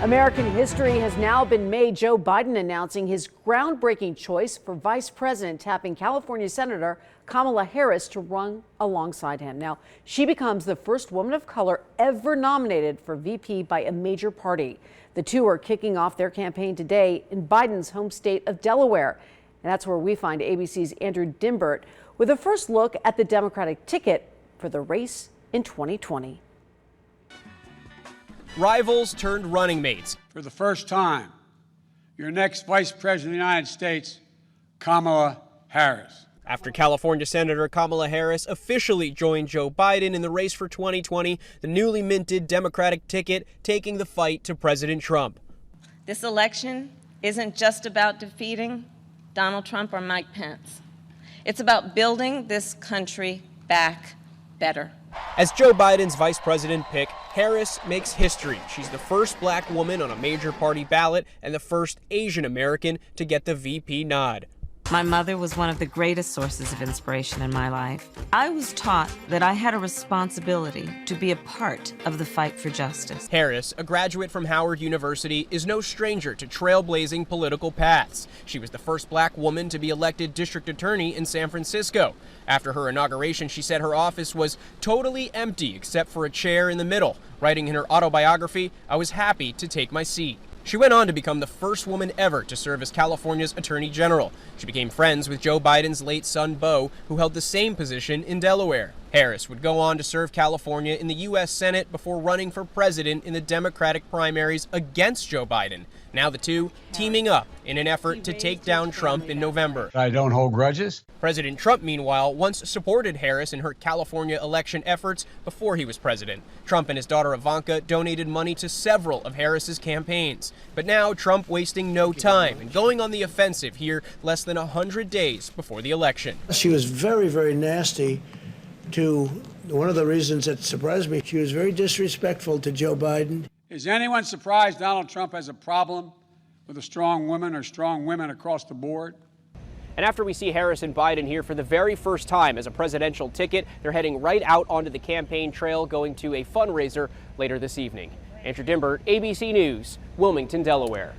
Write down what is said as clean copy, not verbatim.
American history has now been made. Joe Biden announcing his groundbreaking choice for vice president, tapping California Senator Kamala Harris to run alongside him. Now, she becomes the first woman of color ever nominated for VP by a major party. The two are kicking off their campaign today in Biden's home state of Delaware. And that's where we find ABC's Andrew Dimbert with a first look at the Democratic ticket for the race in 2020. Rivals turned running mates. For the first time, your next Vice President of the United States, Kamala Harris. After California Senator Kamala Harris officially joined Joe Biden in the race for 2020, the newly minted Democratic ticket taking the fight to President Trump. This election isn't just about defeating Donald Trump or Mike Pence. It's about building this country back better. As Joe Biden's vice president pick, Harris makes history. She's the first black woman on a major party ballot and the first Asian American to get the VP nod. My mother was one of the greatest sources of inspiration in my life. I was taught that I had a responsibility to be a part of the fight for justice. Harris, a graduate from Howard University, is no stranger to trailblazing political paths. She was the first black woman to be elected district attorney in San Francisco. After her inauguration, she said her office was totally empty except for a chair in the middle. Writing in her autobiography, "I was happy to take my seat." She went on to become the first woman ever to serve as California's Attorney General. She became friends with Joe Biden's late son, Beau, who held the same position in Delaware. Harris would go on to serve California in the U.S. Senate before running for president in the Democratic primaries against Joe Biden. Now the two teaming up in an effort to take down Trump in November. I don't hold grudges. President Trump, meanwhile, once supported Harris in her California election efforts before he was president. Trump and his daughter Ivanka donated money to several of Harris's campaigns. But now Trump wasting no time and going on the offensive here less than 100 days before the election. She was very, very nasty to one of the reasons that surprised me. She was very disrespectful to Joe Biden. Is anyone surprised Donald Trump has a problem with a strong woman or strong women across the board? And after we see Harris and Biden here for the very first time as a presidential ticket, they're heading right out onto the campaign trail, going to a fundraiser later this evening. Andrew Dimbert, ABC News, Wilmington, Delaware.